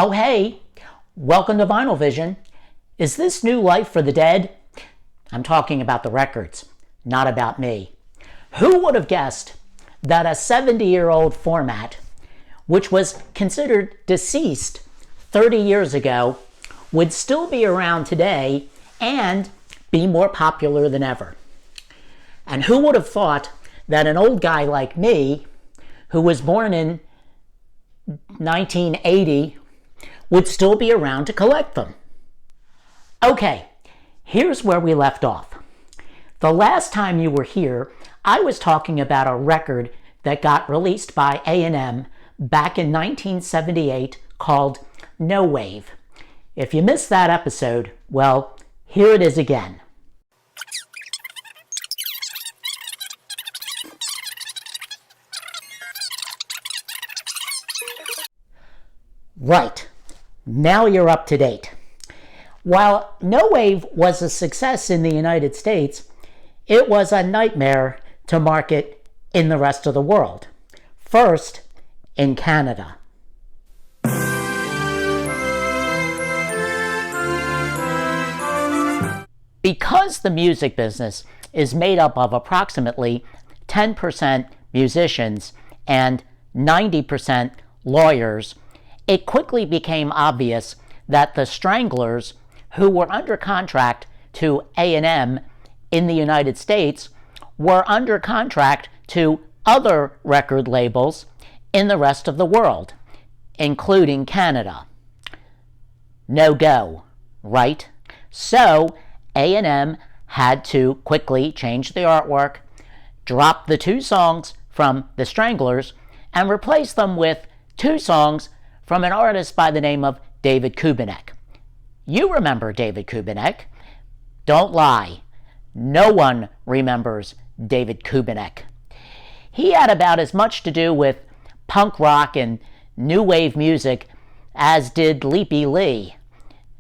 Oh hey, welcome to Vinyl Vision. Is this new life for the dead? I'm talking about the records, not about me. Who would have guessed that a 70-year-old format, which was considered deceased 30 years ago, would still be around today and be more popular than ever? And who would have thought that an old guy like me, who was born in 1980, would still be around to collect them? Okay, here's where we left off. The last time you were here, I was talking about a record that got released by A&M back in 1978 called No Wave. If you missed that episode, well, here it is again. Right, now you're up to date. While No Wave was a success in the United States, it was a nightmare to market in the rest of the world. First, in Canada. Because the music business is made up of approximately 10% musicians and 90% lawyers, it quickly became obvious that the Stranglers, who were under contract to A&M in the United States, were under contract to other record labels in the rest of the world, including Canada. No go, right? So A&M had to quickly change the artwork, drop the 2 songs from the Stranglers, and replace them with 2 songs from an artist by the name of David Kubenek. You remember David Kubenek. Don't lie. No one remembers David Kubenek. He had about as much to do with punk rock and new wave music as did Leapy Lee.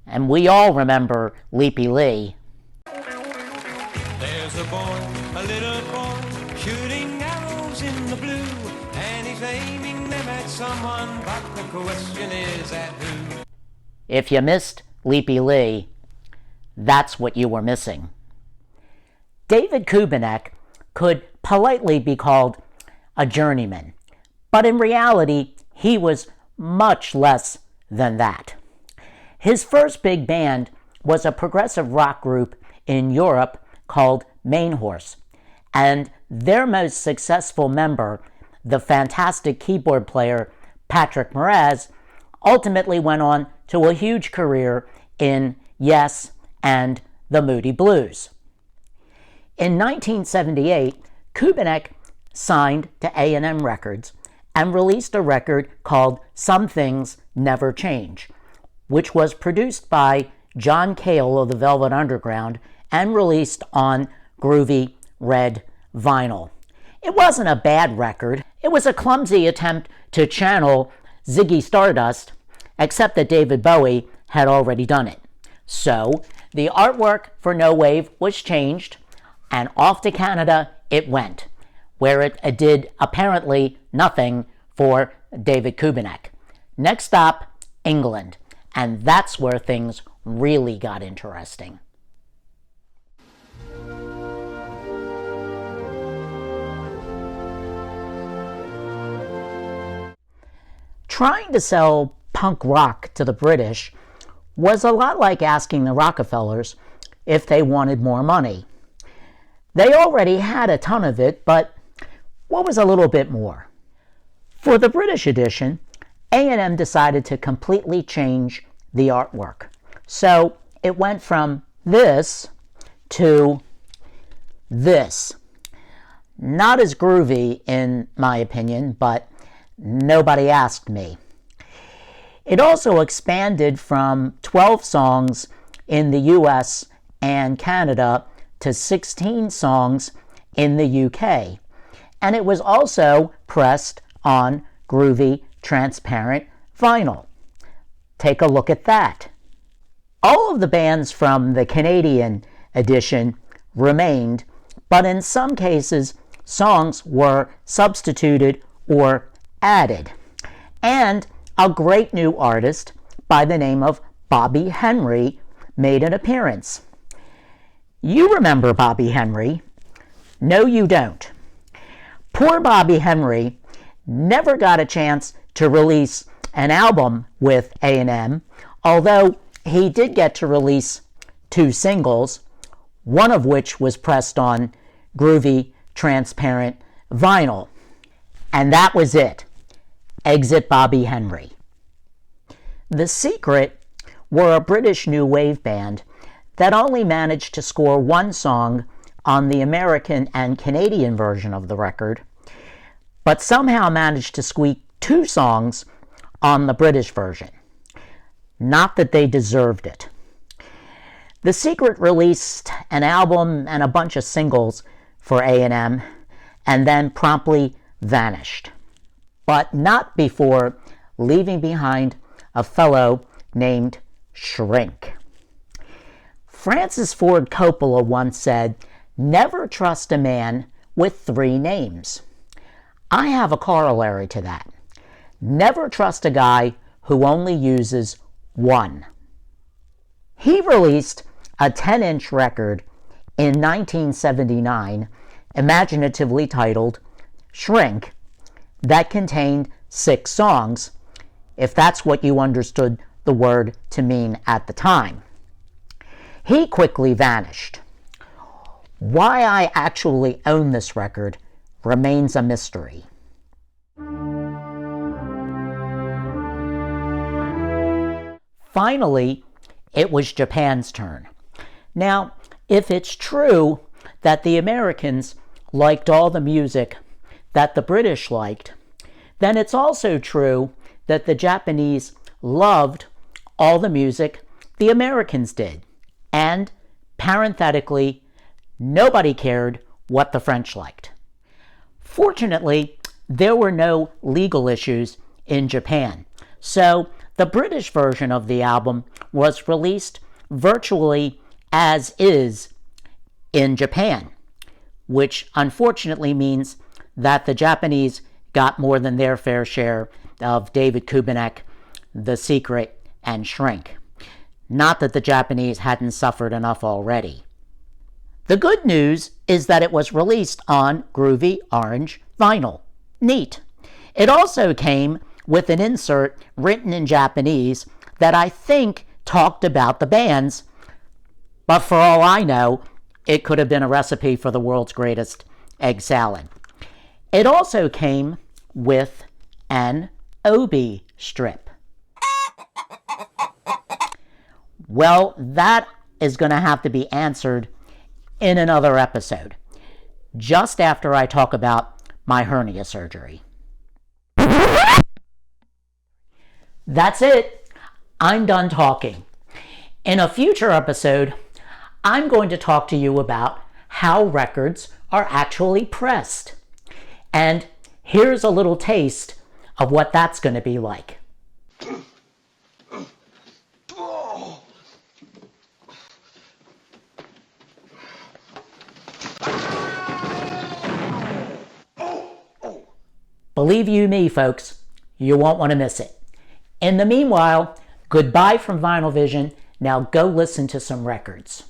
And we all remember Leapy Lee. There's a little boy, shooting arrows in the blue, and he's aiming them at someone, but the question is at who? If you missed Leapy Lee, that's what you were missing. David Kubenek could politely be called a journeyman, but in reality, he was much less than that. His first big band was a progressive rock group in Europe called Main Horse, and their most successful member, the fantastic keyboard player Patrick Moraz, ultimately went on to a huge career in Yes and the Moody Blues. In 1978, Kubenek signed to A&M Records and released a record called Some Things Never Change, which was produced by John Cale of the Velvet Underground and released on groovy red vinyl. It wasn't a bad record. It was a clumsy attempt to channel Ziggy Stardust, except that David Bowie had already done it. So the artwork for No Wave was changed, and off to Canada it went, where it did apparently nothing for David Kubenek. Next stop, England, and that's where things really got interesting. Trying to sell punk rock to the British was a lot like asking the Rockefellers if they wanted more money. They already had a ton of it, but what was a little bit more? For the British edition, A&M decided to completely change the artwork. So it went from this to this. Not as groovy, in my opinion, but nobody asked me. It also expanded from 12 songs in the US and Canada to 16 songs in the UK. And it was also pressed on groovy, transparent vinyl. Take a look at that. All of the bands from the Canadian edition remained, but in some cases, songs were substituted or added. And a great new artist by the name of Bobby Henry made an appearance. You remember Bobby Henry? No, you don't. Poor Bobby Henry never got a chance to release an album with A&M, although he did get to release 2 singles, one of which was pressed on groovy, transparent vinyl. And that was it. Exit Bobby Henry. The Secret were a British new wave band that only managed to score 1 song on the American and Canadian version of the record, but somehow managed to squeak 2 songs on the British version. Not that they deserved it. The Secret released an album and a bunch of singles for A&M and then promptly vanished, but not before leaving behind a fellow named Shrink. Francis Ford Coppola once said, "Never trust a man with 3 names." I have a corollary to that. Never trust a guy who only uses 1. He released a 10-inch record in 1979, imaginatively titled Shrink, that contained 6 songs, if that's what you understood the word to mean at the time. He quickly vanished. Why I actually own this record remains a mystery. Finally, it was Japan's turn. Now, if it's true that the Americans liked all the music that the British liked, then it's also true that the Japanese loved all the music the Americans did. And, parenthetically, nobody cared what the French liked. Fortunately, there were no legal issues in Japan, so the British version of the album was released virtually as is in Japan, which unfortunately means that the Japanese got more than their fair share of David Kubenek, The Secret, and Shrink. Not that the Japanese hadn't suffered enough already. The good news is that it was released on groovy orange vinyl. Neat. It also came with an insert written in Japanese that I think talked about the bands, but for all I know, it could have been a recipe for the world's greatest egg salad. It also came with an obi strip. Well, that is going to have to be answered in another episode, just after I talk about my hernia surgery. That's it. I'm done talking. In a future episode, I'm going to talk to you about how records are actually pressed. And here's a little taste of what that's going to be like. Believe you me, folks, you won't want to miss it. In the meanwhile, goodbye from Vinyl Vision. Now go listen to some records.